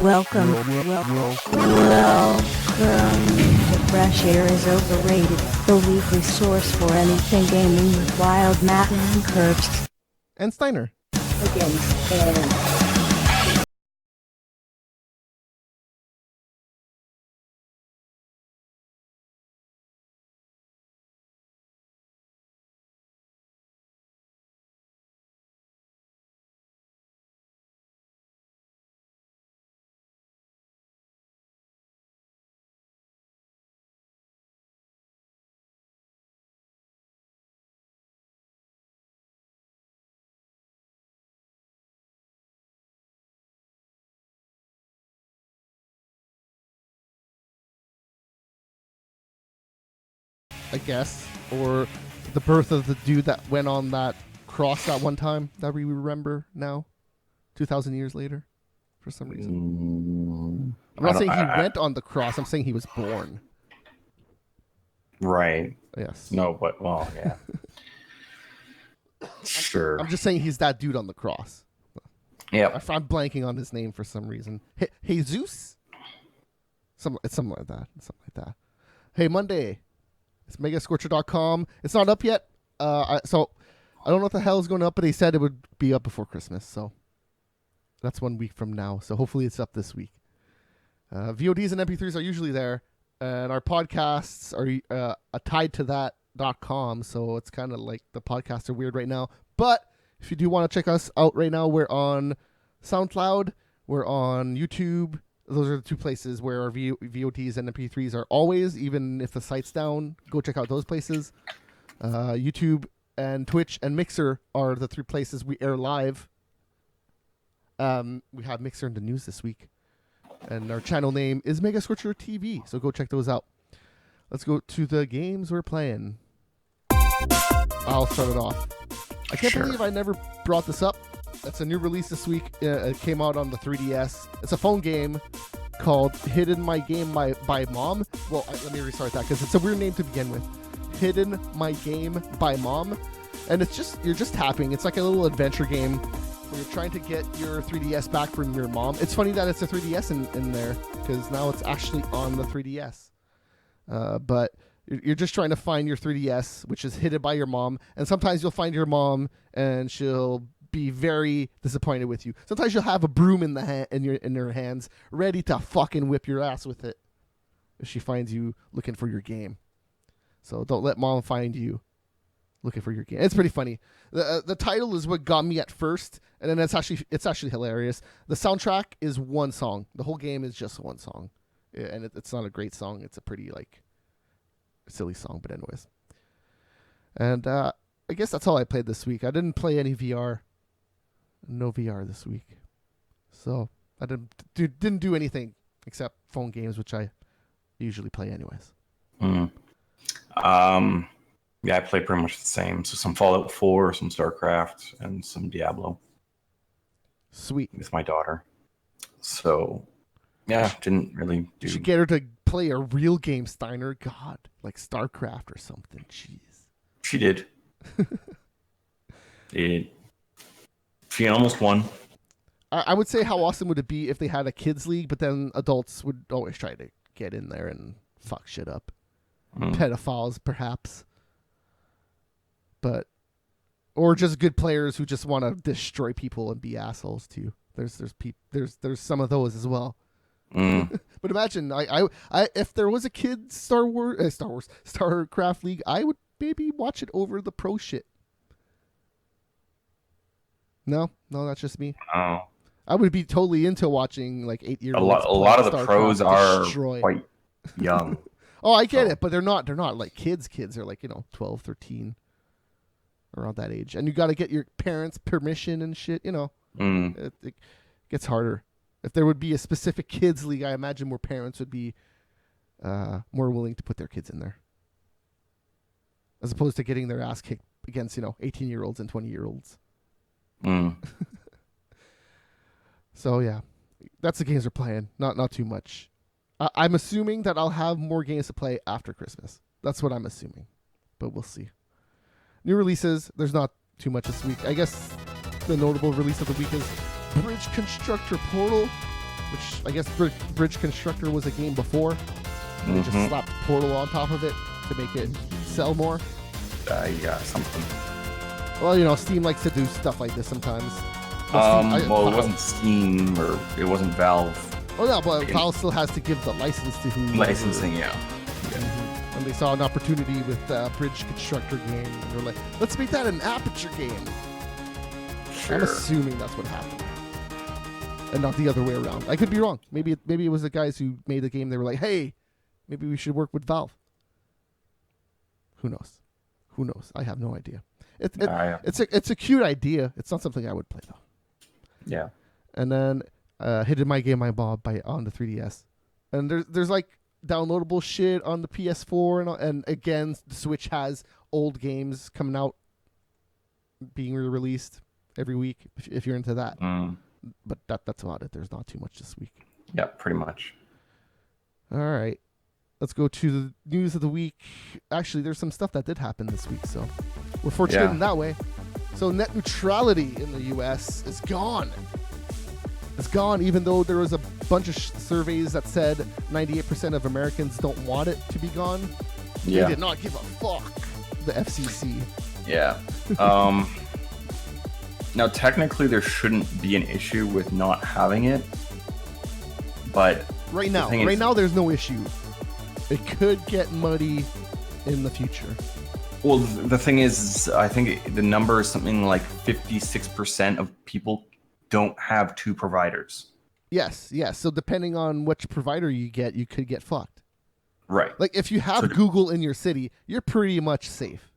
Welcome to Fresh Air is Overrated, the weekly source for anything gaming with Wild Matt and Curbs. And Steiner. Against Aaron. I guess, or the birth of the dude that went on that cross that one time that we remember now, 2,000 years later, for some reason. I'm not saying he went on the cross. I'm saying he was born. Right. Yes. No, but, well, yeah. Sure. I'm just saying he's that dude on the cross. Yeah. I'm blanking on his name for some reason. Jesus? It's something like that. Hey, Monday. It's megascorcher.com. It's not up yet. So I don't know what the hell is going up, but they said it would be up before Christmas. So that's 1 week from now. So hopefully it's up this week. VODs and MP3s are usually there. And our podcasts are tied to that.com. So it's kind of like the podcasts are weird right now. But if you do want to check us out right now, we're on SoundCloud. We're on YouTube. Those are the two places where our VODs and MP3s are always, even if the site's down. Go check out those places. YouTube and Twitch and Mixer are the three places we air live. We have Mixer in the news this week. And our channel name is Mega Scorcher TV, so go check those out. Let's go to the games we're playing. I'll start it off. I can't believe I never brought this up. It's a new release this week. It came out on the 3DS. It's a phone game called Hidden My Game by Mom. Well, let me restart that because it's a weird name to begin with. Hidden My Game by Mom. And you're just tapping. It's like a little adventure game where you're trying to get your 3DS back from your mom. It's funny that it's a 3DS in there because now it's actually on the 3DS. But you're just trying to find your 3DS, which is hidden by your mom. And sometimes you'll find your mom and she'll be very disappointed with you. Sometimes you'll have a broom in her hands, ready to fucking whip your ass with it if she finds you looking for your game. So don't let mom find you looking for your game. It's pretty funny. The title is what got me at first, and then it's actually hilarious. The soundtrack is one song. The whole game is just one song, and it's not a great song. It's a pretty silly song, but anyways. And I guess that's all I played this week. I didn't play any VR. No VR this week, so I didn't do anything except phone games, which I usually play anyways. Yeah, I play pretty much the same. So some Fallout 4, some StarCraft, and some Diablo. Sweet. With my daughter. So yeah, didn't really do. You should get her to play a real game, Steiner. God, like StarCraft or something. Jeez. She did. She almost won. I would say how awesome would it be if they had a kids league, but then adults would always try to get in there and fuck shit up. Pedophiles, perhaps. Or just good players who just want to destroy people and be assholes too. There's some of those as well. But imagine I if there was a kid StarCraft league, I would maybe watch it over the pro shit. No, that's just me. Oh. I would be totally into watching 8-year-olds. A lot of the pros are quite young. Oh, I get it, but they're not like kids. Kids are 12, 13, around that age. And you got to get your parents' permission and shit, It gets harder. If there would be a specific kids league, I imagine more parents would be more willing to put their kids in there. As opposed to getting their ass kicked against, 18-year-olds and 20-year-olds. So yeah, that's the games we're playing. Not too much. I'm assuming that I'll have more games to play after Christmas. That's what I'm assuming, but we'll see. New releases. There's not too much this week. I guess the notable release of the week is Bridge Constructor Portal. which I guess Bridge Constructor was a game before. And they just slapped Portal on top of it to make it sell more. Yeah, something. Well, Steam likes to do stuff like this sometimes. It wasn't Steam or it wasn't Valve. Oh no, but Valve still has to give the license to who. Licensing, yeah. And they saw an opportunity with Bridge Constructor game, and they're like, let's make that an Aperture game. Sure. I'm assuming that's what happened, and not the other way around. I could be wrong. Maybe it was the guys who made the game. They were like, hey, maybe we should work with Valve. Who knows? I have no idea. It's a cute idea. It's not something I would play though. Yeah. And then Hidden My Game My Bob on the 3DS, and there's like downloadable shit on the PS4, and again the Switch has old games coming out, being released every week if you're into that. But that's about it. There's not too much this week. Yeah, pretty much. All right. Let's go to the news of the week. Actually, there's some stuff that did happen this week, so we're fortunate in that way. So net neutrality in the U.S. is gone. It's gone, even though there was a bunch of surveys that said 98% of Americans don't want it to be gone. Yeah. They did not give a fuck, the FCC. Yeah. Now, technically, there shouldn't be an issue with not having it, but right now, there's no issue. It could get muddy in the future. Well, the thing is, I think the number is something like 56% of people don't have two providers. Yes. So depending on which provider you get, you could get fucked. Right. Like if you have Google in your city, you're pretty much safe.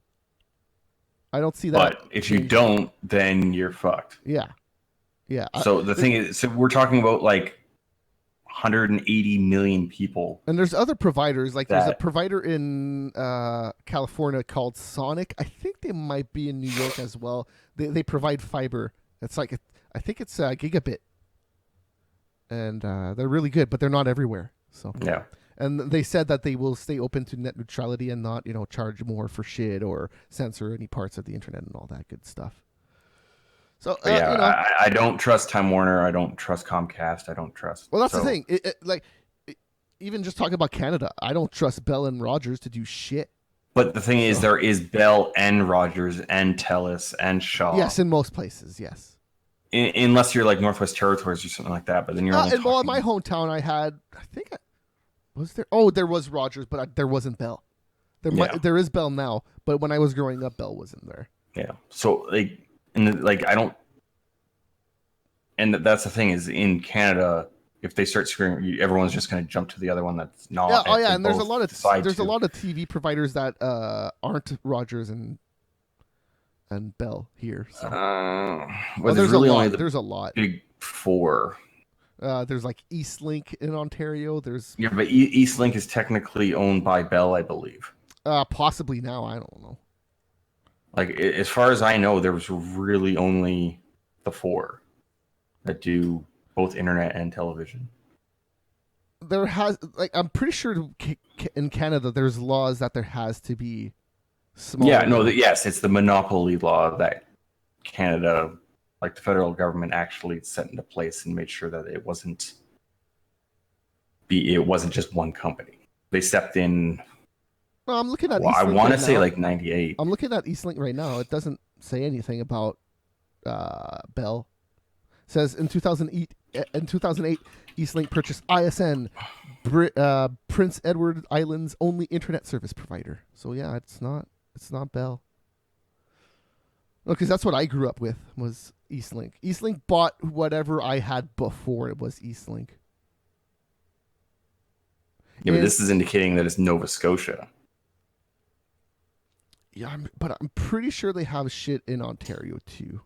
I don't see that. But if you don't, then you're fucked. Yeah. So the thing is, we're talking about like 180 million people. And there's other providers, like there's a provider in California called Sonic. I think they might be in New York as well. They provide fiber. It's like I think it's a gigabit, and they're really good, but they're not everywhere. So yeah. And they said that they will stay open to net neutrality and not charge more for shit or censor any parts of the internet and all that good stuff. So I don't trust Time Warner. I don't trust Comcast. I don't trust. Well, that's the thing. Even just talking about Canada, I don't trust Bell and Rogers to do shit. But the thing is, there is Bell and Rogers and Telus and Shaw. Yes, in most places, yes. Unless you're like Northwest Territories or something like that, but then you're. In my hometown, there was Rogers, but there wasn't Bell. There is Bell now, but when I was growing up, Bell wasn't there. Yeah. So I don't. And that's the thing is, in Canada, if they start screwing, everyone's just going to jump to the other one that's not. Yeah. Oh yeah, and there's a lot of TV providers that aren't Rogers and Bell here. So. There's really only there's a lot. Big four. There's like Eastlink in Ontario. But Eastlink is technically owned by Bell, I believe. Possibly now. I don't know. Like as far as I know, there was really only the four that do both internet and television. I'm pretty sure in Canada there's laws that there has to be small. Yeah, no, yes, it's the monopoly law that Canada, like the federal government, actually set into place and made sure that it wasn't just one company. They stepped in. No, I'm looking at. Well, I want to say like 98. I'm looking at Eastlink right now. It doesn't say anything about Bell. It says in 2008, Eastlink purchased ISN, Prince Edward Island's only internet service provider. So yeah, it's not Bell. No, because that's what I grew up with was Eastlink. Eastlink bought whatever I had before it was Eastlink. Yeah, but this is indicating that it's Nova Scotia. Yeah, but I'm pretty sure they have shit in Ontario too.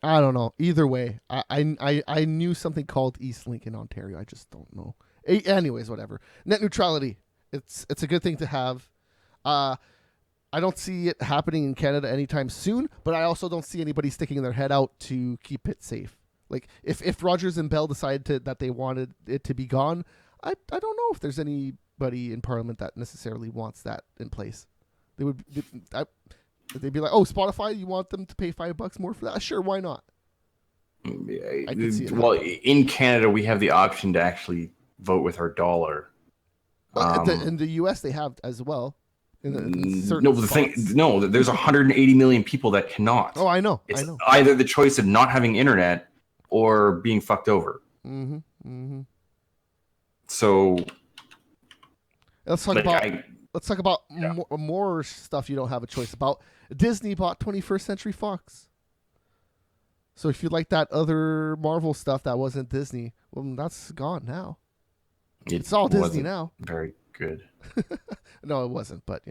I don't know. Either way, I knew something called Eastlink in Ontario. I just don't know. Anyways, whatever. Net neutrality. It's a good thing to have. I don't see it happening in Canada anytime soon, but I also don't see anybody sticking their head out to keep it safe. Like if Rogers and Bell decided that they wanted it to be gone, I don't know if there's anybody in Parliament that necessarily wants that in place. They'd be like, oh, Spotify, you want them to pay $5 more for that? Sure, why not? I could see it. Well, in Canada, we have the option to actually vote with our dollar. In the U.S., they have as well. No, there's 180 million people that cannot. Oh, I know. It's I know. either the choice of not having internet or being fucked over. Mm-hmm. Mm-hmm. So let's talk about more stuff you don't have a choice about. Disney bought 21st Century Fox. So if you like that other Marvel stuff that wasn't Disney, well, that's gone now. It's all Disney now. Very good. No, it wasn't. But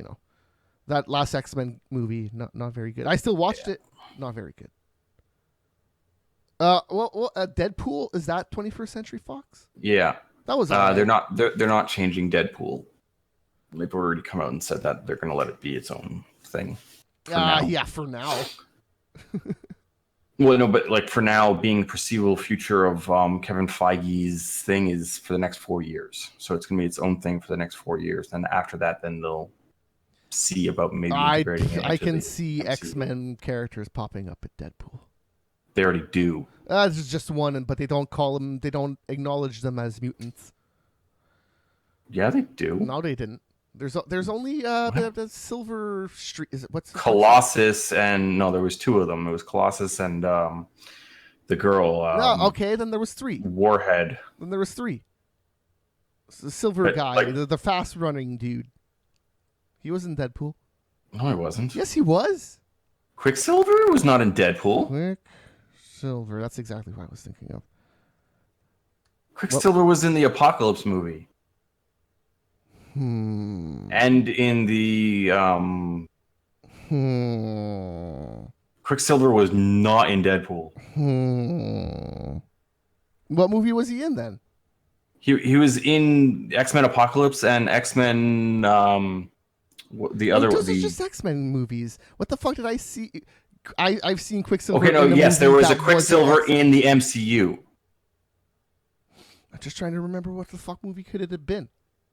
that last X-Men movie, not very good. I still watched it. Not very good. Deadpool, is that 21st Century Fox? Yeah. That was they're not changing Deadpool. They've already come out and said that they're going to let it be its own thing. Yeah, for now. Well, no, but like for now, being the perceivable future of Kevin Feige's thing is for the next 4 years. So it's going to be its own thing for the next 4 years. Then after that, then they'll see about maybe integrating it. I can see X-Men characters popping up at Deadpool. They already do. It's just one, but they don't call them. They don't acknowledge them as mutants. Yeah, they do. No, they didn't. There's only the Silver Street. Is it what's Colossus and no? There was two of them. It was Colossus and the girl. No, okay, then there was three. Warhead. Then there was three. The silver guy, the fast running dude. He was in Deadpool. No, he wasn't. Yes, he was. Quicksilver was not in Deadpool. Quicksilver. That's exactly what I was thinking of. Quicksilver was in the Apocalypse movie. And in the Quicksilver was not in Deadpool. What movie was he in then? He was in X-Men Apocalypse and X-Men the other Those are just X-Men movies. What the fuck did I see? I've seen Quicksilver. Okay, no, yes, there was a Quicksilver in the MCU. I'm just trying to remember what the fuck movie could it have been.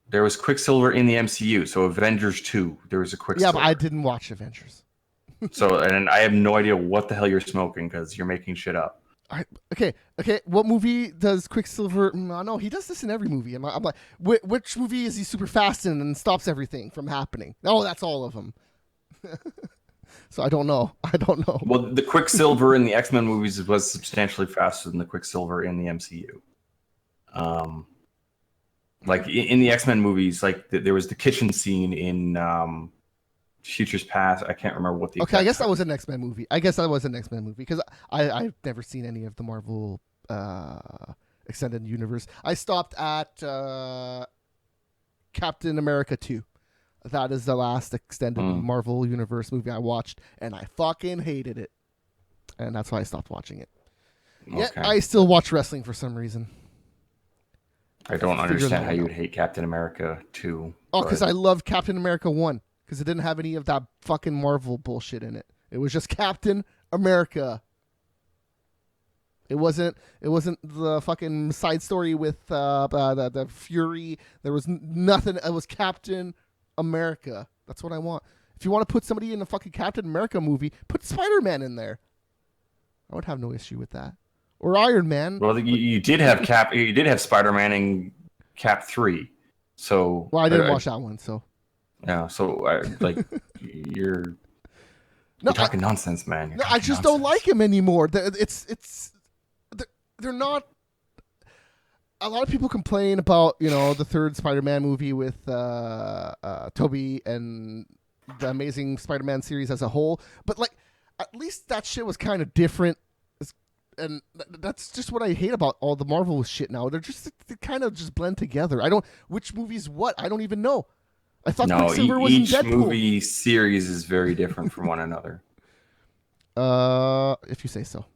There was Quicksilver in the MCU, so Avengers 2, there was a Quicksilver. Yeah, but I didn't watch Avengers. And I have no idea what the hell you're smoking because you're making shit up. Okay. What movie does Quicksilver? No, he does this in every movie. I'm like, which movie is he super fast in and stops everything from happening? No, that's all of them. So I don't know. Well, the Quicksilver in the X-Men movies was substantially faster than the Quicksilver in the MCU. Like in the X-Men movies, like there was the kitchen scene in Future's Past. I can't remember what the. Okay, I guess that was an X-Men movie. Because I've never seen any of the Marvel extended universe. I stopped at Captain America 2. That is the last extended Marvel universe movie I watched, and I fucking hated it. And that's why I stopped watching it. Okay. Yet I still watch wrestling for some reason. I don't understand how you would hate Captain America 2. Oh, because I loved Captain America 1. Because it didn't have any of that fucking Marvel bullshit in it. It was just Captain America. It wasn't the fucking side story with the Fury. There was nothing. It was Captain America. That's what I want. If you want to put somebody in a fucking Captain America movie, put Spider-Man in there. I would have no issue with that. Or Iron Man. Well, you did have You did have Spider-Man in Cap 3. So. Well, I didn't watch that one, so. Yeah. So you're talking nonsense, man. I just don't like him anymore. They're not. A lot of people complain about the third Spider-Man movie with Tobey and the Amazing Spider-Man series as a whole, but at least that shit was kind of different. And that's just what I hate about all the Marvel shit now. They kind of just blend together. Which movie's what? I don't even know. I thought Quicksilver was in Deadpool. Each movie series is very different from one another. If you say so.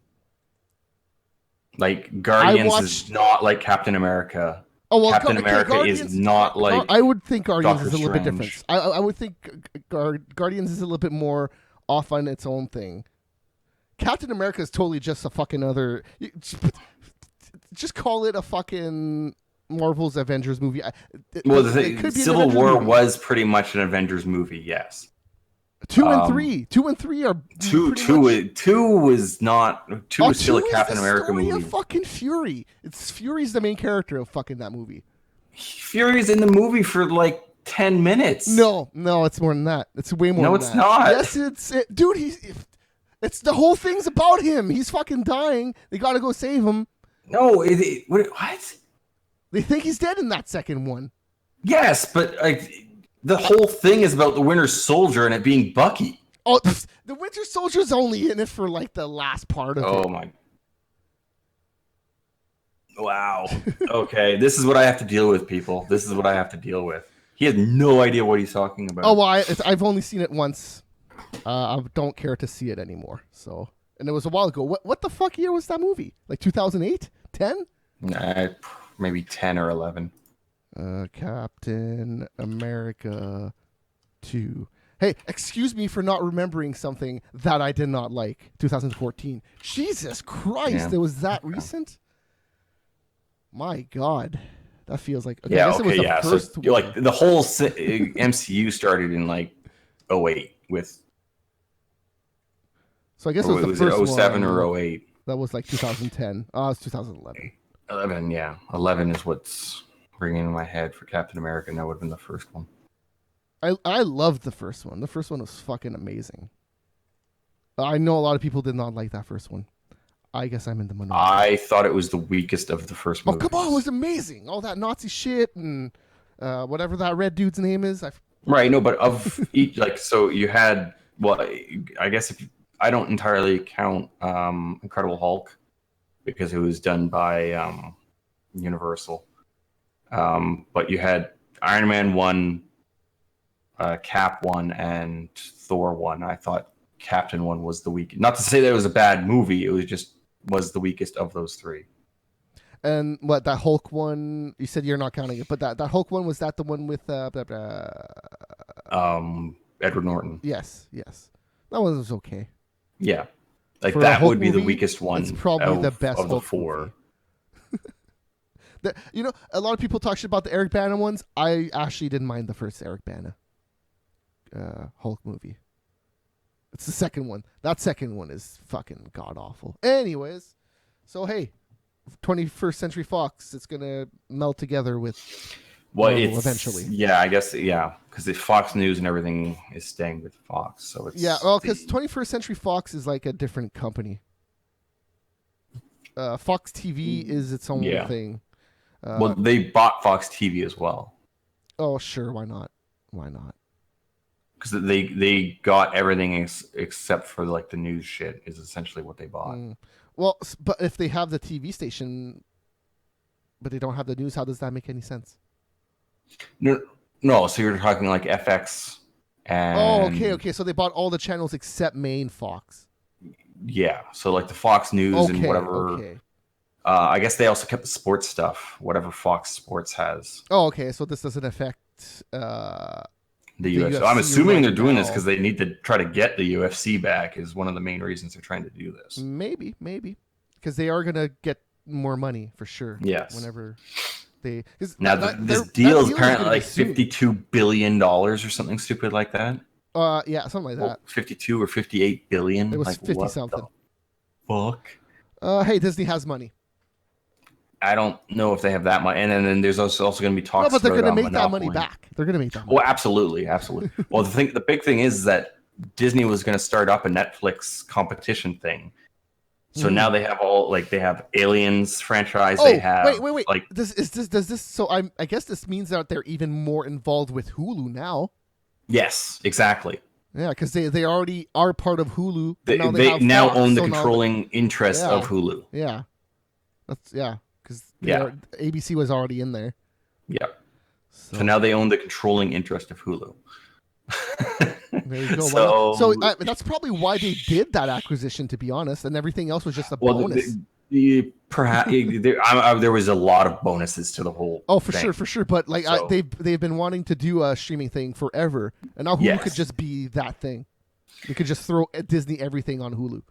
Like Guardians is not like Captain America. Oh well, Captain America Guardians, is not like. I would think Guardians Doctor is a little Strange. bit different. I would think Guardians is a little bit more off on its own thing. Captain America is totally just a fucking other. Just call it a fucking Marvel's Avengers movie. Civil War was pretty much an Avengers movie, yes. 2 and 3. 2 and 3 are Two was not. Two was still a Captain America movie. Of fucking Fury. Fury's the main character of fucking that movie. Fury's in the movie for like 10 minutes. No, it's more than that. It's way more. No, than it's that. not. Yes, dude. It's the whole thing's about him. He's fucking dying. They gotta go save him. No, what? They think he's dead in that second one. Yes, but like the whole thing is about the Winter Soldier and it being Bucky. Oh, the Winter Soldier's only in it for like the last part of it. Oh my. Wow. Okay, this is what I have to deal with, people. This is what I have to deal with. He has no idea what he's talking about. Oh, well, I've only seen it once. I don't care to see it anymore. So, and it was a while ago. What the fuck year was that movie? Like 2008? 10? Maybe 10 or 11. Captain America 2. Hey, excuse me for not remembering something that I did not like. 2014. Jesus Christ, it was that recent? My God. That feels like... Okay, So like the whole MCU started in like 08 with... So I guess it was the first it 07 one, or 08? That was like 2010. Oh, it's 2011. 11, yeah. 11 is what's ringing in my head for Captain America, and that would have been the first one. I loved the first one. The first one was fucking amazing. I know a lot of people did not like that first one. I guess I'm in the minority. I thought it was the weakest of the first movies. Oh, come on. It was amazing. All that Nazi shit and whatever that red dude's name is. Right, no, but of each, like, so you had, well, I guess I don't entirely count Incredible Hulk because it was done by Universal. But you had Iron Man 1, Cap 1, and Thor 1. I thought Captain 1 was the weakest. Not to say that it was a bad movie. It was the weakest of those three. And what, that Hulk one, you said you're not counting it, but that Hulk one, was that the one with Edward Norton? Yes. That one was okay. Yeah. Like For that would be movie, the weakest one. It's probably the best of the Hulk four. A lot of people talk shit about the Eric Bana ones. I actually didn't mind the first Eric Bana Hulk movie. It's the second one. That second one is fucking god awful. Anyways, so hey, 21st Century Fox, it's gonna meld together with Marvel eventually. Yeah, I guess because the Fox News and everything is staying with Fox, so it's because 21st Century Fox is like a different company. Fox TV is its own thing. Well, they bought Fox TV as well. Oh, sure, why not? Because they got everything except for like the news shit is essentially what they bought. Well, but if they have the TV station, but they don't have the news, how does that make any sense? No. So you're talking like FX and... Oh, okay. So they bought all the channels except main Fox. Yeah. So like the Fox News and whatever. Okay. I guess they also kept the sports stuff, whatever Fox Sports has. Oh, okay. So this doesn't affect the UFC. I'm assuming they're doing this because they need to try to get the UFC back is one of the main reasons they're trying to do this. Maybe. Because they are going to get more money for sure. Yes. Whenever they... Now, this deal is apparently like $52 billion or something stupid like that. Yeah, something like that. 52 or 58 billion. It was like, 50 something. Fuck. Hey, Disney has money. I don't know if they have that money. And then there's also going to be talks. No, but they're going to make that Monopoly. money back. They're going to make that money. Well, absolutely. Well, the big thing is that Disney was going to start up a Netflix competition thing. So now they have they have Aliens franchise. Oh, they have wait. Like, does this? So I guess this means that they're even more involved with Hulu now. Yes, exactly. Yeah, because they already are part of Hulu. They now own the controlling interest of Hulu. Yeah, because ABC was already in there. Yeah. So now they own the controlling interest of Hulu. There you go. So that's probably why they did that acquisition, to be honest, and everything else was just a bonus. Perhaps there was a lot of bonuses to the whole. Oh, for sure. But like they've been wanting to do a streaming thing forever, and now Hulu could just be that thing. They could just throw Disney everything on Hulu.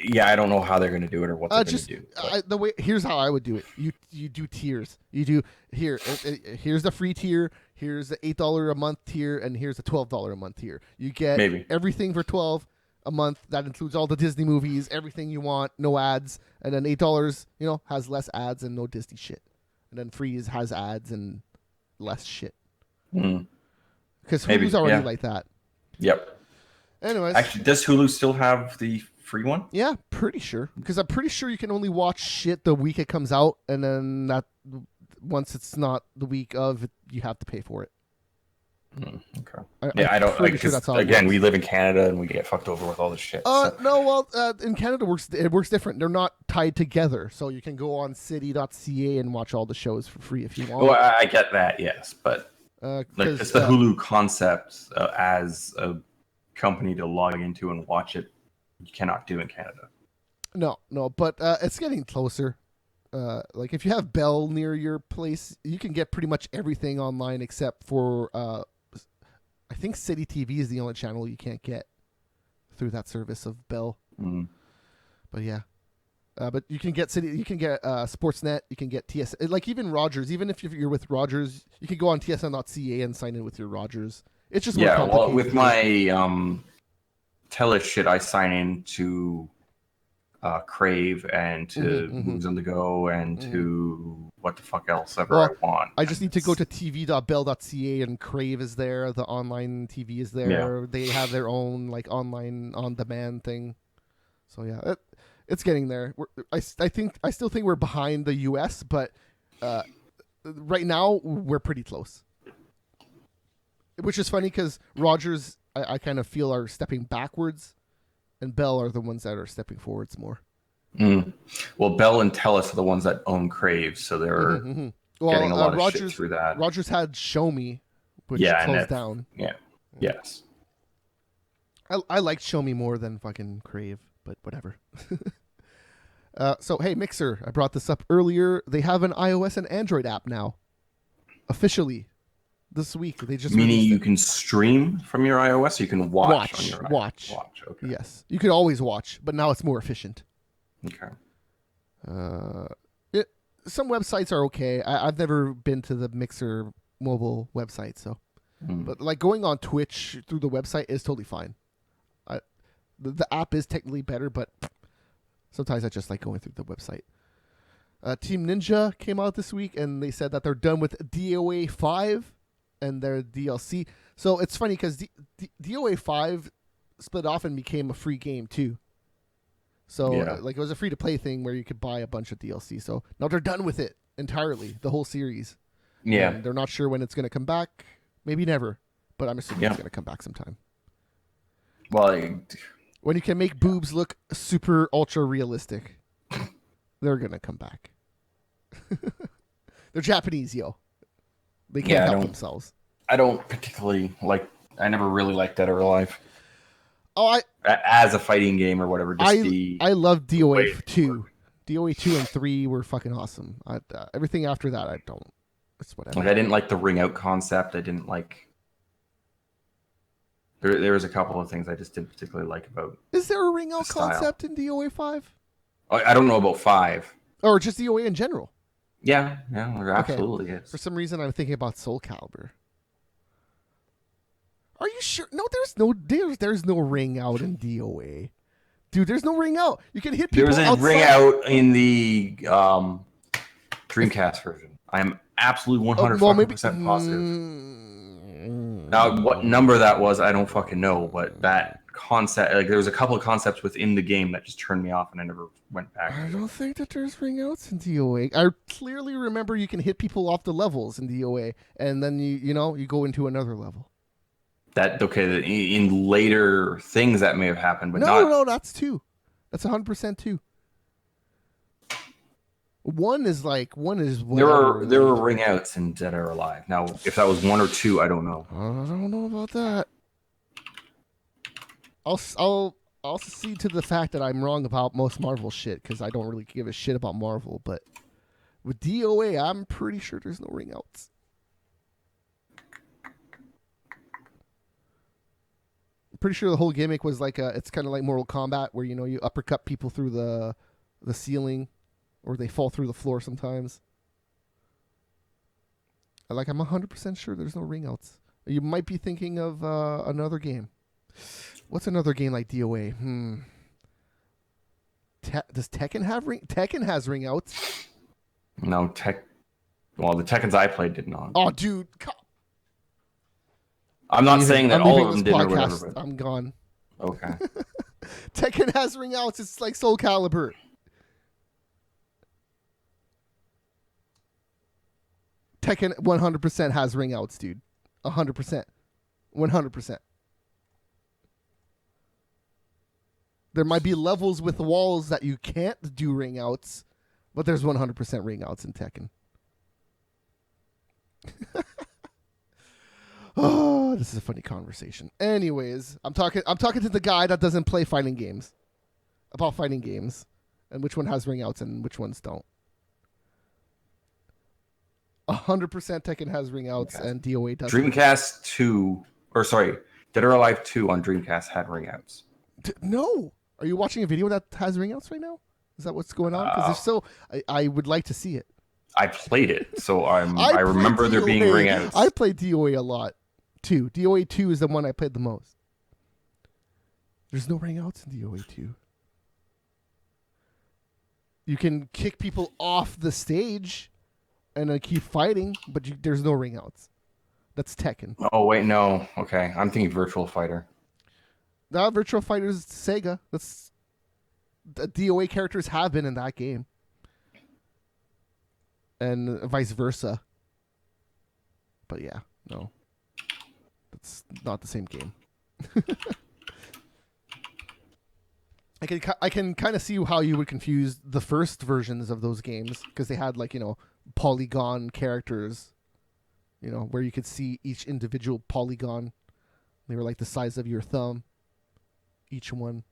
Yeah, I don't know how they're going to do it or what they're going to do. Here's how I would do it. You do tiers. You do here's the free tier. here's the $8 a month tier, and here's the $12 a month tier. You get Maybe. everything for $12 a month. That includes all the Disney movies, everything you want, no ads. And then $8, has less ads and no Disney shit. And then free has ads and less shit. Because Hulu's already like that. Yep. Anyways. Actually, does Hulu still have the free one? Yeah, pretty sure. Because I'm pretty sure you can only watch shit the week it comes out, and then that once it's not the week of, you have to pay for it. Okay. I don't. Sure that's how again, we live in Canada and we get fucked over with all this shit. No, well, in Canada it works different. They're not tied together, so you can go on city.ca and watch all the shows for free if you want. Oh, I get that, yes, but it's the Hulu concept as a company to log into and watch it. You cannot do in Canada. No, but it's getting closer. Like if you have Bell near your place, you can get pretty much everything online except for I think City TV is the only channel you can't get through that service of Bell. But yeah, but you can get Sportsnet, you can get TS, like even Rogers. Even if you're with Rogers, you can go on tsn.ca and sign in with your Rogers. It's just more complicated. Well, with my Telus shit, I sign in to Crave and to Moves on the Go and to what the fuck else ever I want. I just need to go to tv.bell.ca and Crave is there. The online TV is there. Yeah. They have their own like online on demand thing. So yeah, it's getting there. I still think we're behind the US, but right now we're pretty close. Which is funny because Rogers, I kind of feel are stepping backwards. And Bell are the ones that are stepping forwards more. Well, Bell and Telus are the ones that own Crave, so they're getting a lot of shit through that. Rogers had Show Me, which closed down. Yeah. Yes. I liked Show Me more than fucking Crave, but whatever. So, hey, Mixer, I brought this up earlier. They have an iOS and Android app now. Officially. This week they just meaning you can stream from your iOS, or you can watch on your watch. Okay. Yes, you could always watch, but now it's more efficient. Okay. Some websites are okay. I've never been to the Mixer mobile website, so but like going on Twitch through the website is totally fine. The app is technically better, but sometimes I just like going through the website. Team Ninja came out this week, and they said that they're done with DOA 5. And their DLC. So it's funny because DOA 5 split off and became a free game too. So like it was a free to play thing where you could buy a bunch of DLC. So now they're done with it entirely, the whole series. Yeah. And they're not sure when it's going to come back. Maybe never, but I'm assuming it's going to come back sometime. Well, when you can make boobs look super ultra realistic, they're going to come back. They're Japanese, yo. They can't help themselves. I don't particularly like. I never really liked Dead or Alive. Oh, as a fighting game or whatever. I love DOA 2. DOA 2 and 3 were fucking awesome. Everything after that, I don't. It's whatever. Like I didn't like the ring out concept. I didn't like. There was a couple of things I just didn't particularly like about. Is there a ring out concept in DOA 5? I don't know about 5. Or just DOA in general. Yeah, there absolutely is. For some reason, I'm thinking about Soul Calibur. Are you sure? No, there's no ring out in DOA. Dude, there's no ring out. You can hit people outside. There was a ring out in the Dreamcast version. I'm absolutely 100% positive. Now, what number that was, I don't fucking know, but that concept, like there was a couple of concepts within the game that just turned me off and I never went back. I don't think that there's ring outs in DOA. I clearly remember you can hit people off the levels in DOA and then you go into another level. In later things that may have happened, but no, that's 2. That's 100% 2. One is whatever. There were ring outs in Dead or Alive. Now, if that was 1 or 2, I don't know. I don't know about that. I'll see to the fact that I'm wrong about most Marvel shit because I don't really give a shit about Marvel. But with DOA, I'm pretty sure there's no ring outs. I'm pretty sure the whole gimmick was like it's kind of like Mortal Kombat where you uppercut people through the ceiling, or they fall through the floor sometimes. Like, I'm 100% sure there's no ring outs. You might be thinking of another game. What's another game like DOA? Does Tekken have ring? Tekken has ring outs. No, Well, the Tekkens I played did not. Oh, dude. I'm not saying that all of them did or podcast. whatever. But... I'm gone. Okay. Tekken has ring outs. It's like Soul Calibur. Tekken 100% has ring outs, dude. 100%. 100%. There might be levels with walls that you can't do ring outs, but there's 100% ring outs in Tekken. Oh, this is a funny conversation. Anyways, I'm talking to the guy that doesn't play fighting games. About fighting games and which one has ring outs and which ones don't. 100% Tekken has ring outs and DOA doesn't. Dreamcast 2, or sorry, Dead or Alive 2 on Dreamcast had ring outs. No. Are you watching a video that has ring outs right now? Is that what's going on? Because if so, I would like to see it. I played it, so I remember there being ring outs. I played DOA a lot, too. DOA 2 is the one I played the most. There's no ring outs in DOA 2. You can kick people off the stage and then keep fighting, but there's no ring outs. That's Tekken. Oh, wait, no. Okay, I'm thinking Virtual Fighter. No, Virtual Fighter is Sega. That's the DOA characters have been in that game. And vice versa. But yeah, no. That's not the same game. I can kind of see how you would confuse the first versions of those games because they had like, polygon characters, where you could see each individual polygon. They were like the size of your thumb, each one.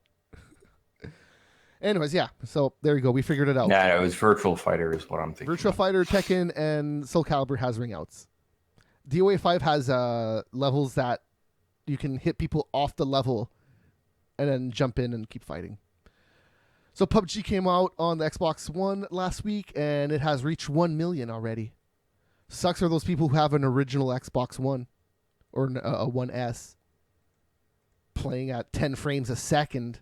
Anyways, yeah. So there you go. We figured it out. Yeah, it was Virtual Fighter is what I'm thinking. Virtual Fighter, Tekken, and Soul Calibur has ring outs. DOA 5 has levels that you can hit people off the level and then jump in and keep fighting. So PUBG came out on the Xbox One last week, and it has reached 1 million already. Sucks for those people who have an original Xbox One or a 1S playing at 10 frames a second.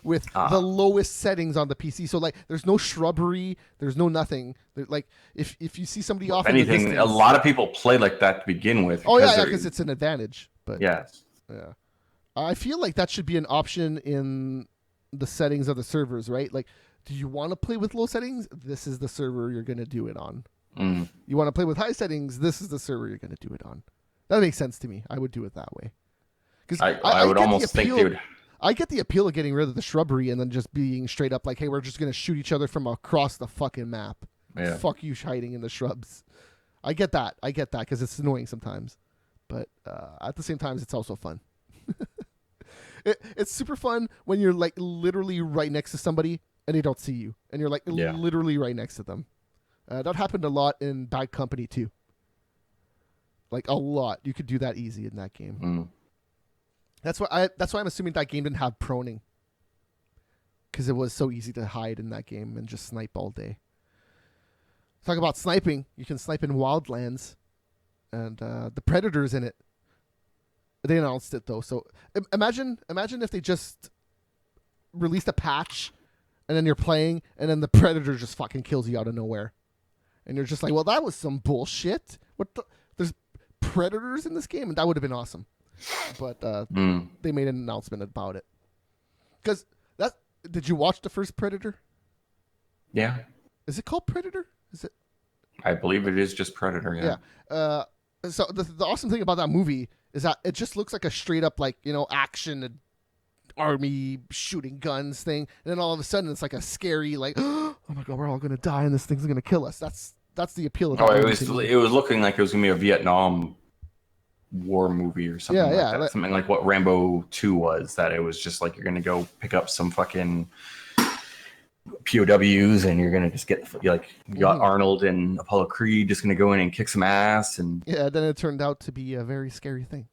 With the lowest settings on the PC. So, like, there's no shrubbery. There's no nothing. Like, if you see somebody off anything, in the distance, a lot of people play like that to begin with. Oh, yeah, because it's an advantage. But yes. Yeah. I feel like that should be an option in the settings of the servers, right? Like, do you want to play with low settings? This is the server you're going to do it on. Mm. You want to play with high settings? This is the server you're going to do it on. That makes sense to me. I would do it that way. Because I would almost think they would... I get the appeal of getting rid of the shrubbery and then just being straight up like, hey, we're just going to shoot each other from across the fucking map. Yeah. Fuck you hiding in the shrubs. I get that because it's annoying sometimes. But at the same time, it's also fun. It's super fun when you're like literally right next to somebody and they don't see you. And you're like literally right next to them. That happened a lot in Bad Company too. Like a lot. You could do that easy in that game. Mm. That's why I'm assuming that game didn't have proning, because it was so easy to hide in that game and just snipe all day. Talk about sniping. You can snipe in Wildlands, and the Predator's in it. They announced it though, so imagine if they just released a patch, and then you're playing, and then the Predator just fucking kills you out of nowhere, and you're just like, well, that was some bullshit. There's Predators in this game, and that would have been awesome. But they made an announcement about it. Because did you watch the first Predator? Yeah. Is it called Predator? Is it? I believe it is just Predator. Yeah. So the awesome thing about that movie is that it just looks like a straight up action army shooting guns thing, and then all of a sudden it's like a scary oh my god, we're all gonna die and this thing's gonna kill us. That's the appeal of it. It was looking like it was gonna be a Vietnam war movie or something like that. Something like what Rambo 2 was, that it was just like you're gonna go pick up some fucking POWs and you're gonna just get you got Arnold and Apollo Creed just gonna go in and kick some ass. And then it turned out to be a very scary thing.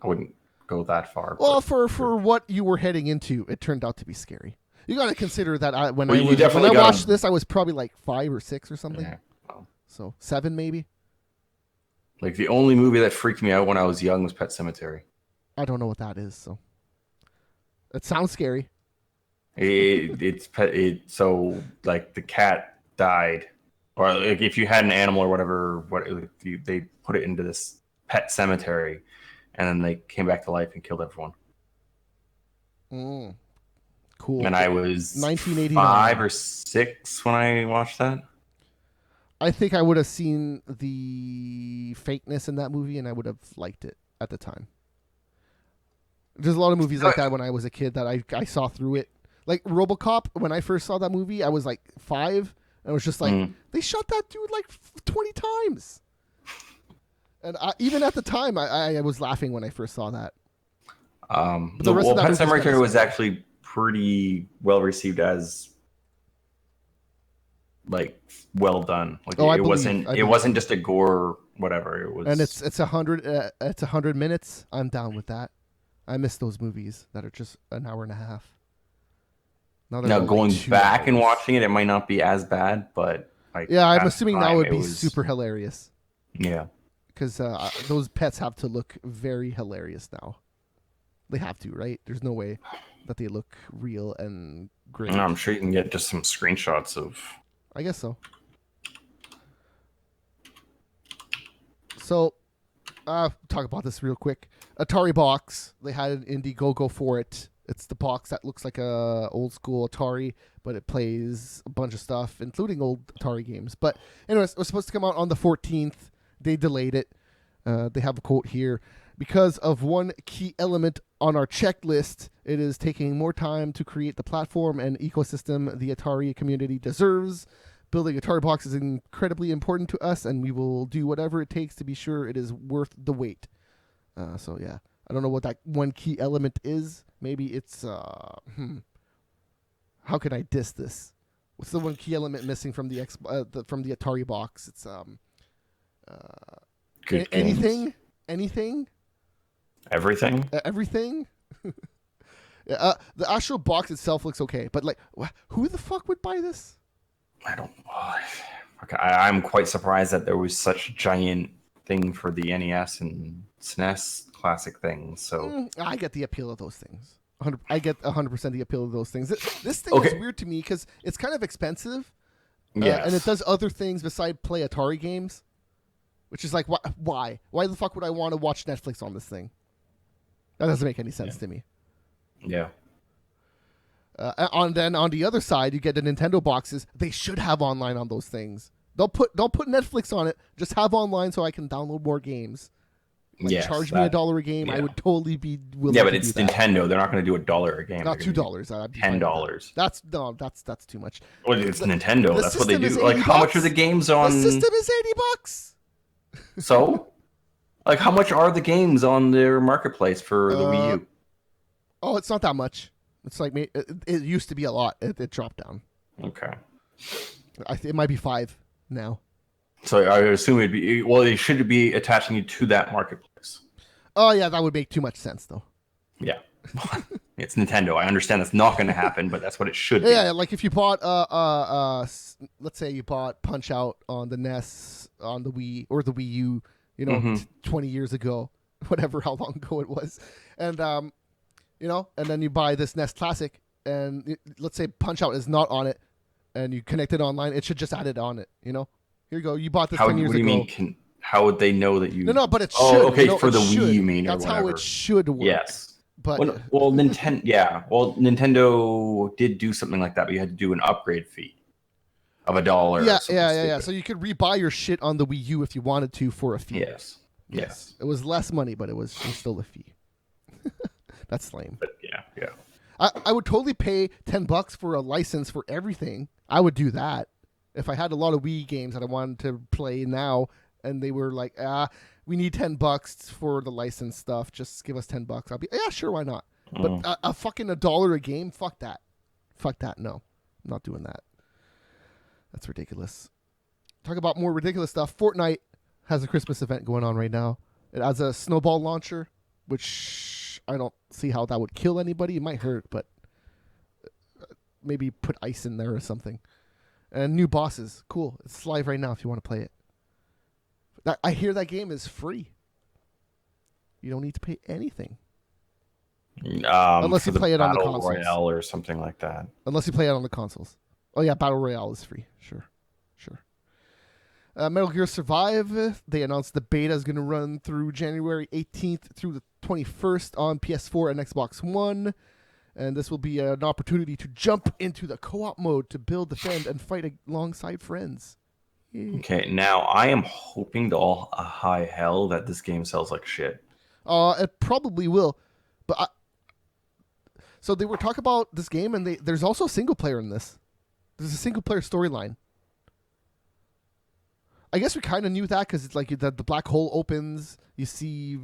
I wouldn't go that far. Well, for what you were heading into, it turned out to be scary. You got to consider that when I watched this, I was probably like 5 or 6 or something. Yeah. Well, So 7 maybe. Like the only movie that freaked me out when I was young was Pet Sematary. I don't know what that is. So it sounds scary. So like the cat died, or like if you had an animal or whatever, they put it into this pet cemetery, and then they came back to life and killed everyone. Cool. And I was 1989. 5 or 6 when I watched that. I think I would have seen the fakeness in that movie, and I would have liked it at the time. There's a lot of movies like that when I was a kid that I saw through it. Like RoboCop, when I first saw that movie, I was like 5, and I was just like, they shot that dude like 20 times. And even at the time, I was laughing when I first saw that. Pet Sematary was actually pretty well received as like well done. Like it wasn't just a gore whatever. It was, and it's 100 minutes. I'm down with that. I miss those movies that are just an hour and a half. Now going like back and watching it might not be as bad, but like I'm assuming now would be super hilarious. Yeah, because those pets have to look very hilarious now. They have to, right? There's no way that they look real and great. And I'm sure you can get just some screenshots of. I guess so. So, talk about this real quick. Atari box. They had an Indiegogo for it. It's the box that looks like a old school Atari, but it plays a bunch of stuff, including old Atari games. But anyways, it was supposed to come out on the 14th. They delayed it. They have a quote here. Because of one key element on our checklist, it is taking more time to create the platform and ecosystem the Atari community deserves. Building Atari box is incredibly important to us, and we will do whatever it takes to be sure it is worth the wait. So yeah, I don't know what that one key element is. Maybe it's how can I diss this? What's the one key element missing from the from the Atari box? It's anything. Everything? Everything? The actual box itself looks okay, but like, who the fuck would buy this? I don't know. Okay, I'm quite surprised that there was such a giant thing for the NES and SNES classic things. So I get the appeal of those things. I get 100% the appeal of those things. This thing is weird to me because it's kind of expensive, and it does other things besides play Atari games, which is like, why? Why the fuck would I want to watch Netflix on this thing? That doesn't make any sense to me. Yeah. On the other side, you get the Nintendo boxes. They should have online on those things. Don't put Netflix on it. Just have online so I can download more games. Charge me $1 a game. I would totally be willing. Yeah, but it's Nintendo. They're not going to do $1 a game. Not $2. $10. That's too much. Well, it's Nintendo. That's what they do. Like, how much are the games on? The system is $80. So, like, how much are the games on their marketplace for the Wii U? Oh, it's not that much. It's like it used to be a lot. It dropped down. Okay. It might be $5 now. So I assume it'd be they should be attaching you to that marketplace. Oh yeah, that would make too much sense though. Yeah. It's Nintendo. I understand that's not going to happen, but that's what it should be. Yeah, like if you bought let's say you bought Punch Out on the NES, on the Wii or the Wii U, 20 years ago, whatever how long ago it was. And and then you buy this NES Classic and let's say Punch Out is not on it and you connect it online, it should just add it on it, Here you go. You bought this 10 years ago. What do you mean? How would they know that you? No, but it should. Oh, okay, for the Wii, you mean? That's how it should work. Yes. But Nintendo. Yeah. Well, Nintendo did do something like that, but you had to do an upgrade fee of $1. Yeah. So you could rebuy your shit on the Wii U if you wanted to for a fee. Yes. It was less money, but it was still a fee. That's lame. But yeah. I would totally pay $10 for a license for everything. I would do that. If I had a lot of Wii games that I wanted to play now, and they were like, we need $10 for the license stuff, just give us $10. I'll be, yeah, sure, why not? But a fucking $1 a game, fuck that. No, I'm not doing that. That's ridiculous. Talk about more ridiculous stuff. Fortnite has a Christmas event going on right now. It has a snowball launcher, which I don't see how that would kill anybody. It might hurt, but maybe put ice in there or something. And new bosses. Cool. It's live right now if you want to play it. I hear that game is free. You don't need to pay anything. Unless you play it on the Battle consoles. Royale or something like that. Unless you play it on the consoles. Oh yeah, Battle Royale is free. Sure. Metal Gear Survive, they announced the beta is going to run through January 18th through the 21st on PS4 and Xbox One. And this will be an opportunity to jump into the co-op mode to build, defend, and fight alongside friends. Yay. Okay, now I am hoping to all high hell that this game sells like shit. It probably will. But so they were talking about this game, and there's also a single player in this. There's a single player storyline. I guess we kind of knew that because it's like the black hole opens, you see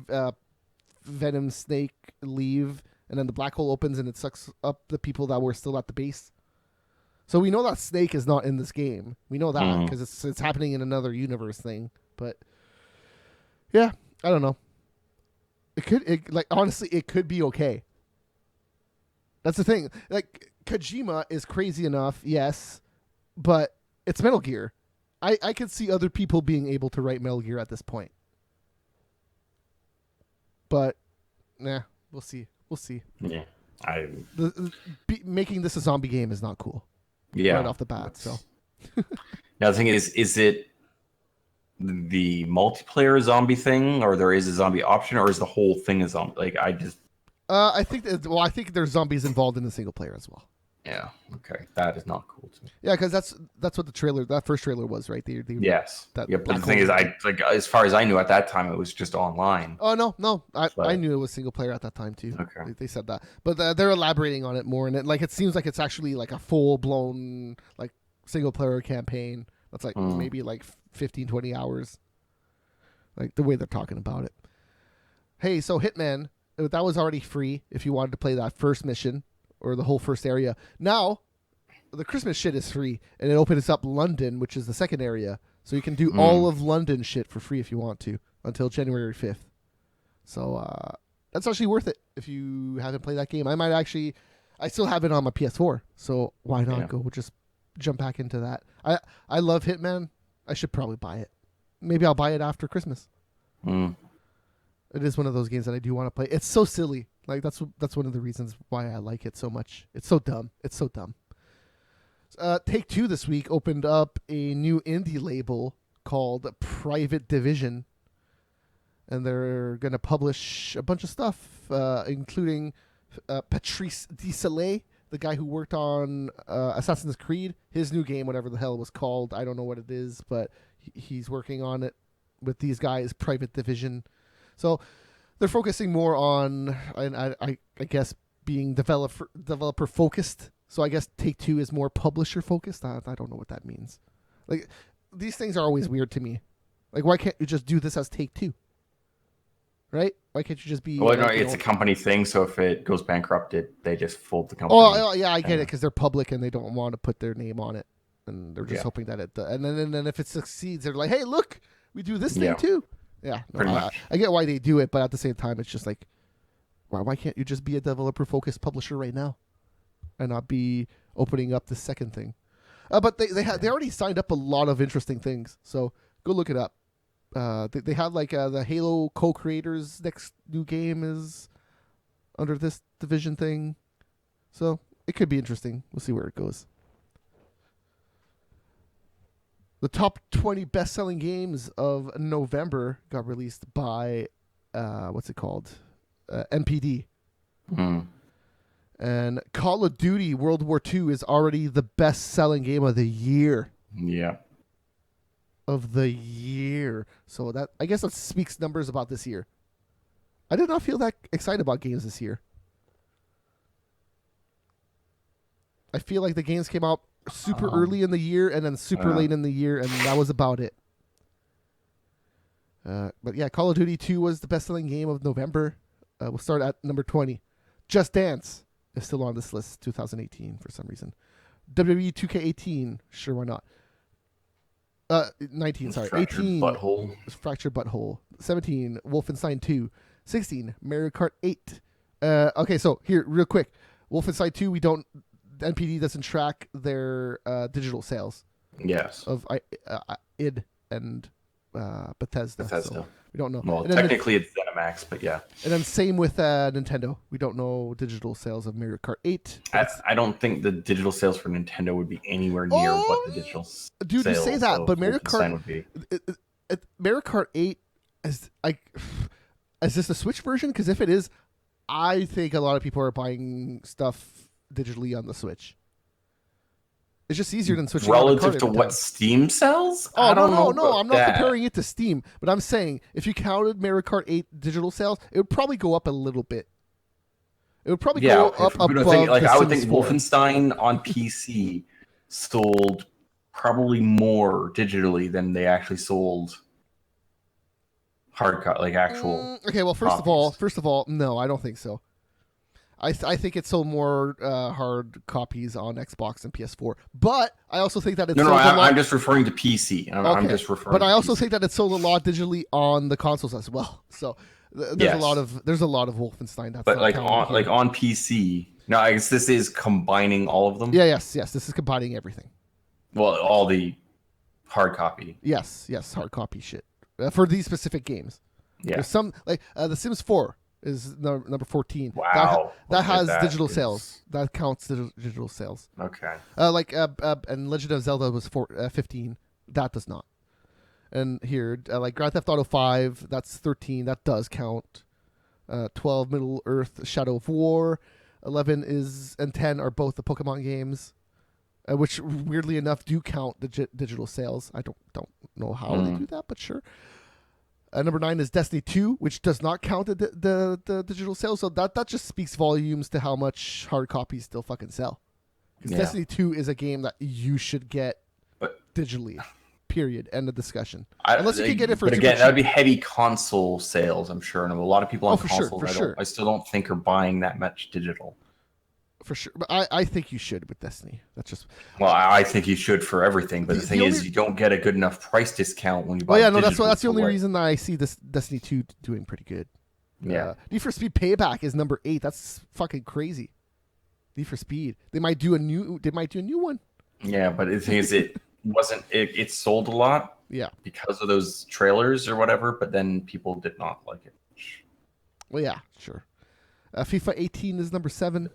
Venom Snake leave, and then the black hole opens and it sucks up the people that were still at the base. So we know that Snake is not in this game. We know that because it's happening in another universe thing. But yeah, I don't know. Honestly, it could be okay. That's the thing. Like, Kojima is crazy enough, yes, but it's Metal Gear. I could see other people being able to write Metal Gear at this point. But, we'll see. Yeah. Making this a zombie game is not cool. Yeah. Right off the bat, so. Now, the thing is it the multiplayer zombie thing, or there is a zombie option, or is the whole thing a zombie? Like, I think there's zombies involved in the single player as well. Yeah. Okay. That is not cool to me. Yeah, because that's what that first trailer was, right? Yes. But the thing is, as far as I knew at that time, it was just online. Oh no, I knew it was single player at that time too. Okay. They said that, but they're elaborating on it more, and it seems like it's actually like a full blown like single player campaign. That's like maybe like 15, 20 hours. Like the way they're talking about it. Hey, so Hitman, that was already free if you wanted to play that first mission or the whole first area. Now, the Christmas shit is free, and it opens up London, which is the second area. So you can do all of London shit for free if you want to until January 5th. So that's actually worth it if you haven't played that game. I still have it on my PS4, so why not go just jump back into that. I love Hitman. I should probably buy it. Maybe I'll buy it after Christmas. It is one of those games that I do want to play. It's so silly. Like that's one of the reasons why I like it so much. It's so dumb. Take-Two this week opened up a new indie label called Private Division, and they're going to publish a bunch of stuff, including Patrice Desailly, the guy who worked on Assassin's Creed, his new game, whatever the hell it was called. I don't know what it is, but he's working on it with these guys, Private Division. So they're focusing more on, I guess, being developer focused. So I guess Take-Two is more publisher focused. I don't know what that means. Like, these things are always weird to me. Like, why can't you just do this as Take-Two? Right? Why can't you just be... Well, no, it's a company thing, so if it goes bankrupt, they just fold the company. Oh, yeah, I get it, because they're public and they don't want to put their name on it. And they're just hoping that it... And then if it succeeds, they're like, hey, look, we do this thing too. Yeah, no, I get why they do it, but at the same time, it's just like, why can't you just be a developer-focused publisher right now, and not be opening up the second thing? But they already signed up a lot of interesting things, so go look it up. They have like the Halo co-creators' next new game is under this division thing, so it could be interesting. We'll see where it goes. The top 20 best-selling games of November got released by, what's it called? NPD. And Call of Duty World War II is already the best-selling game of the year. Yeah. Of the year. So that, I guess that speaks numbers about this year. I did not feel that excited about games this year. I feel like the games came out super early in the year and then super late in the year, and that was about it. But yeah, Call of Duty 2 was the best-selling game of November. We'll start at number 20. Just Dance is still on this list, 2018 for some reason. WWE 2K18, sure, why not? 19, sorry. Fractured 18. Butthole. Fractured Butthole. 17, Wolfenstein 2. 16, Mario Kart 8. Okay, so here, real quick. Wolfenstein 2, NPD doesn't track their digital sales. Yes. Of id and Bethesda. So we don't know. Well, technically it's ZeniMax, but yeah. And then same with Nintendo. We don't know digital sales of Mario Kart 8. I don't think the digital sales for Nintendo would be anywhere near what the digital sales you say that, but Mario Kart would be. Mario Kart 8 is this the Switch version? Because if it is, I think a lot of people are buying stuff digitally on the Switch. It's just easier than switching relative to what Steam sells. Oh, no! I'm not comparing it to Steam, but I'm saying if you counted Mario Kart 8 digital sales, it would probably go up a little bit. It would probably go up above I would think 4. Wolfenstein on PC sold probably more digitally than they actually sold hard copy, actual. Okay, well, first of all, no, I don't think so. I think it sold more hard copies on Xbox and PS4, but I also think that I'm just referring to PC. I'm just referring. But I also think that it sold a lot digitally on the consoles as well. So there's a lot of Wolfenstein. That's on PC. No, I guess this is combining all of them. Yeah, yes. This is combining everything. Well, all the hard copy. Yes, hard copy shit for these specific games. Yeah, there's some The Sims 4. Is number 14. Wow, that has digital sales. That counts digital sales. Okay. And Legend of Zelda was 15. That does not. And here, Grand Theft Auto 5, that's 13. That does count. 12, Middle Earth, Shadow of War. 11 and 10 are both the Pokemon games, which weirdly enough do count the digital sales. I don't know how they do that, but sure. Number 9 is Destiny 2, which does not count the digital sales. So that just speaks volumes to how much hard copies still fucking sell. Because Destiny 2 is a game that you should get digitally. Period. End of discussion. Unless you can get it for. But again, that would be heavy console sales, I'm sure, and a lot of people on consoles. I still don't think are buying that much digital. For sure, but I think you should with Destiny. That's just. Well, I think you should for everything, but the thing is, you don't get a good enough price discount when you buy. That's the only reason that I see this Destiny 2 doing pretty good. Yeah. Need for Speed Payback is number 8. That's fucking crazy. Need for Speed. They might do a new one. Yeah, but the thing is, it sold a lot. Yeah. Because of those trailers or whatever, but then people did not like it. Well, yeah, sure. FIFA 18 is number 7.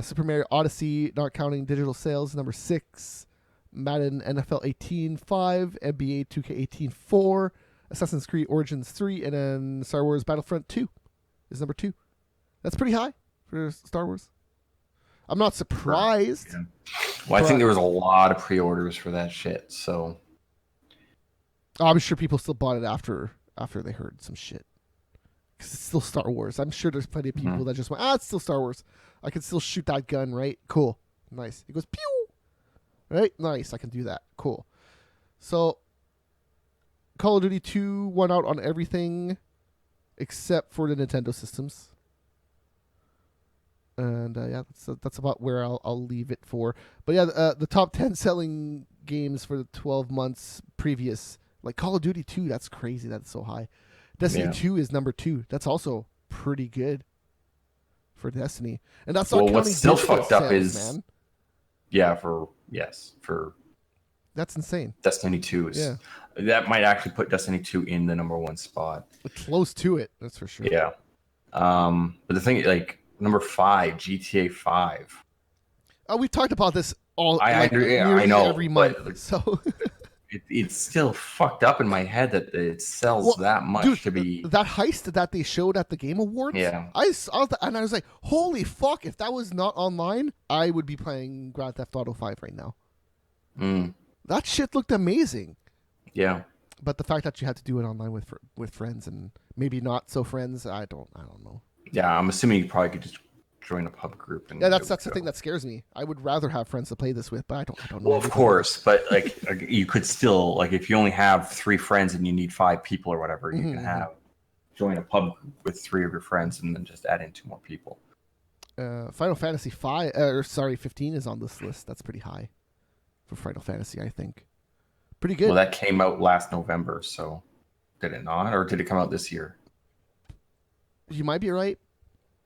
Super Mario Odyssey, not counting digital sales, number 6. Madden NFL 18, 5. NBA 2K18, 4. Assassin's Creed Origins 3. And then Star Wars Battlefront 2 is number 2. That's pretty high for Star Wars. I'm not surprised. Yeah. Well, I think there was a lot of pre-orders for that shit, so. I'm sure people still bought it after they heard some shit. Because it's still Star Wars. I'm sure there's plenty of people that just went, it's still Star Wars. I can still shoot that gun, right? Cool. Nice. It goes, pew! Right? Nice. I can do that. Cool. So, Call of Duty 2 won out on everything except for the Nintendo systems. And, that's about where I'll leave it for. But, yeah, the top 10 selling games for the 12 months previous. Like, Call of Duty 2, that's crazy. That's so high. Destiny 2 is number 2. That's also pretty good for Destiny. And that's not counting what's still fucked up sales, is... man. Yeah, for... That's insane. Destiny 2 is... Yeah. That might actually put Destiny 2 in the number 1 spot. Close to it, that's for sure. Yeah. But the thing, number 5, GTA 5. We've talked about this I know every month. So... It's still fucked up in my head that it sells that much to be... That heist that they showed at the Game Awards, yeah. I saw that, and I was like, holy fuck, if that was not online, I would be playing Grand Theft Auto 5 right now. That shit looked amazing. Yeah. But the fact that you had to do it online with friends and maybe not so friends, I don't know. Yeah, I'm assuming you probably could just join a pub group. And that's the thing that scares me. I would rather have friends to play this with, but I don't know. Well, of course, but you could still, if you only have 3 friends and you need 5 people or whatever, you can join a pub with 3 of your friends and then just add in 2 more people. Final Fantasy 15 is on this list. That's pretty high for Final Fantasy, I think. Pretty good. Well, that came out last November, so did it not, or did it come out this year? You might be right.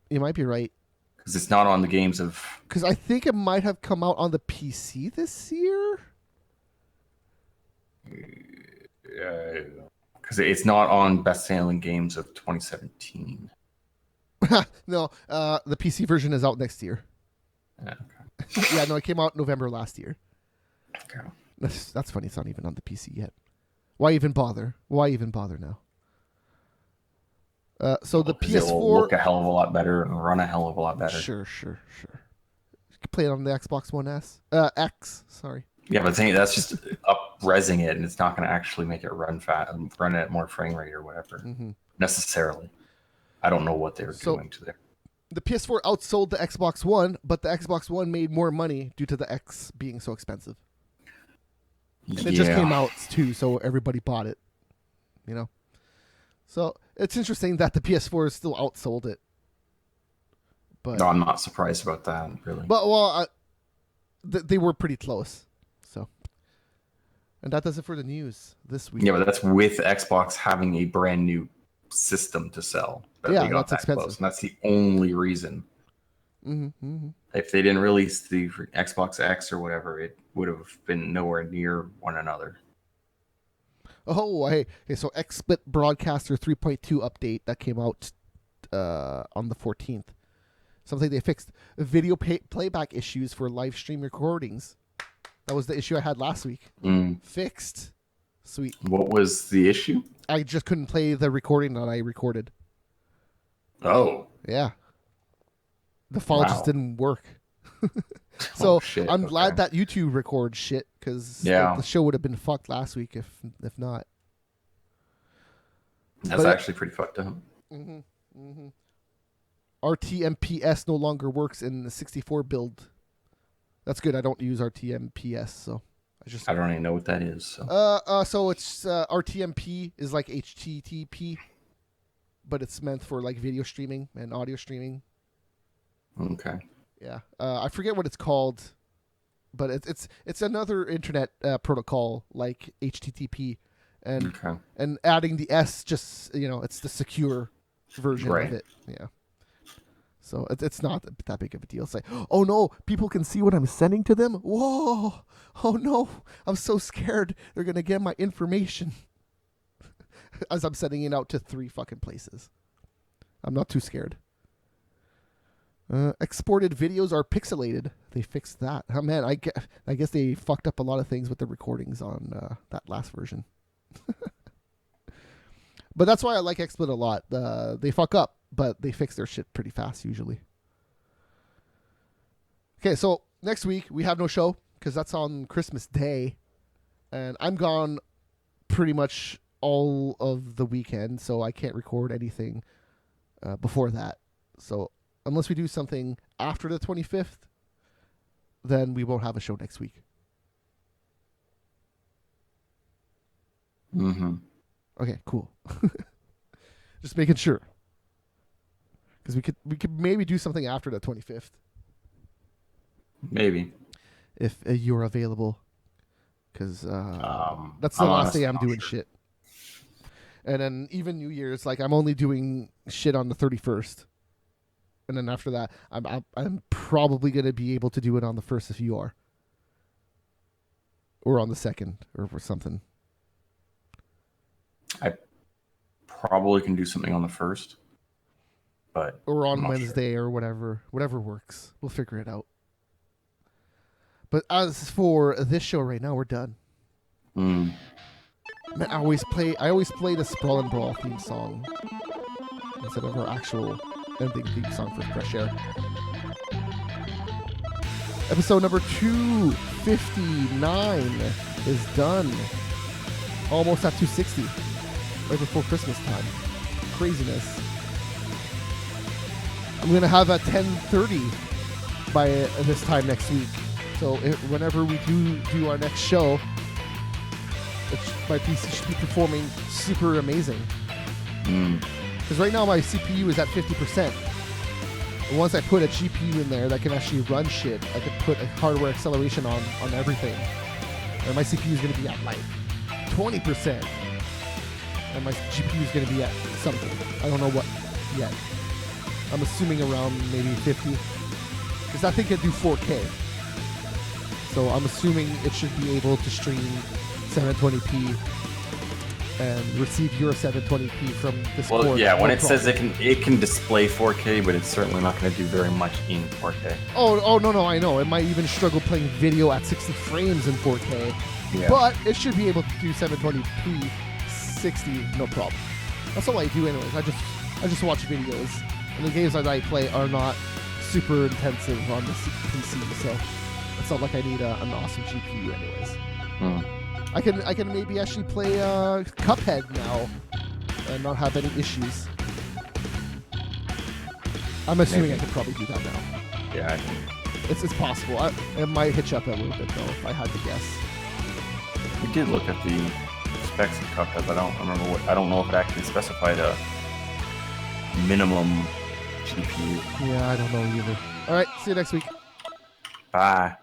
Because it's not on the games of... Because I think it might have come out on the PC this year. because it's not on best-selling games of 2017. No, the PC version is out next year. Yeah, Yeah, no, it came out November last year. okay. That's funny. It's not even on the PC yet. Why even bother? Why even bother now? So the Because it will PS4 look a hell of a lot better and run a hell of a lot better. Sure. You can play it on the Xbox One X. Sorry. Yeah, but that's just up-resing it, and it's not going to actually make it run at more frame rate or whatever necessarily. I don't know what they're doing to there. The PS4 outsold the Xbox One, but the Xbox One made more money due to the X being so expensive. And it just came out too, so everybody bought it. You know? So it's interesting that the PS4 still outsold it. But No, I'm not surprised about that, really. But they were pretty close. So, and that does it for the news this week. Yeah, but that's with Xbox having a brand new system to sell. They got that's that expensive. close, and that's the only reason. If they didn't release the Xbox X or whatever, it would have been nowhere near one another. Oh, hey, so XSplit Broadcaster 3.2 update that came out on the 14th. Something they fixed. Video playback issues for live stream recordings. That was the issue I had last week. Fixed. Sweet. What was the issue? I just couldn't play the recording that I recorded. Oh. Yeah. The file just didn't work. So I'm glad that YouTube records shit, because the show would have been fucked last week if not. That's actually pretty fucked up. RTMPS no longer works in the 64 build. That's good. I don't use RTMPS, so I don't even know what that is. So, so it's RTMP is like HTTP, but it's meant for like video streaming and audio streaming. Okay. Yeah, I forget what it's called, but it's another internet protocol like HTTP, and adding the S just it's the secure version of it. Yeah. So it's not that big of a deal. It's like, oh no, people can see what I'm sending to them. Whoa, oh no, I'm so scared they're gonna get my information as I'm sending it out to 3 fucking places. I'm not too scared. Exported videos are pixelated. They fixed that. Oh man, I guess they fucked up a lot of things with the recordings on that last version. But that's why I like XSplit a lot. They fuck up, but they fix their shit pretty fast usually. Okay, so next week we have no show because that's on Christmas Day, and I'm gone pretty much all of the weekend, so I can't record anything before that. So unless we do something after the 25th, then we won't have a show next week. Okay, cool. Just making sure, because we could maybe do something after the 25th. Maybe if you're available, because that's the last day I'm doing shit. And then even New Year's, like I'm only doing shit on the 31st, and then after that, I'm probably gonna be able to do it on the 1st if you are, or on the 2nd, or something. I probably can do something on the 1st, but or on Wednesday or whatever works. We'll figure it out. But as for this show right now, we're done. Man, I always play the Sprawl and Brawl theme song instead of our actual ending theme song for Fresh Air. Episode number 259 is done. Almost at 260. Right before Christmas time. Craziness. I'm going to have a 10:30 by this time next week. So whenever we do our next show, my PC should be performing super amazing. Because right now my CPU is at 50%. And once I put a GPU in there that can actually run shit, I could put a hardware acceleration on everything. And my CPU is going to be at like 20%. And my GPU is going to be at something. I don't know what yet. I'm assuming around maybe 50. Because I think it do 4K. So I'm assuming it should be able to stream 720p and receive your 720p from this Well, port. yeah, when No it says problem. it can display 4K, but it's certainly not going to do very much in 4K. Oh no, I know. It might even struggle playing video at 60 frames in 4K, Yeah. but it should be able to do 720p 60, no problem. That's all I do anyways. I just watch videos, and the games that I play are not super intensive on the PC, so it's not like I need an awesome GPU anyways. Hmm. I can maybe actually play Cuphead now and not have any issues. I'm assuming I could probably do that now. Yeah, I think It's possible. It might hitch up a little bit though, if I had to guess. we did look at the specs of Cuphead, but I don't remember what. I don't know if it actually specified a minimum GPU. Yeah, I don't know either. All right, see you next week. Bye.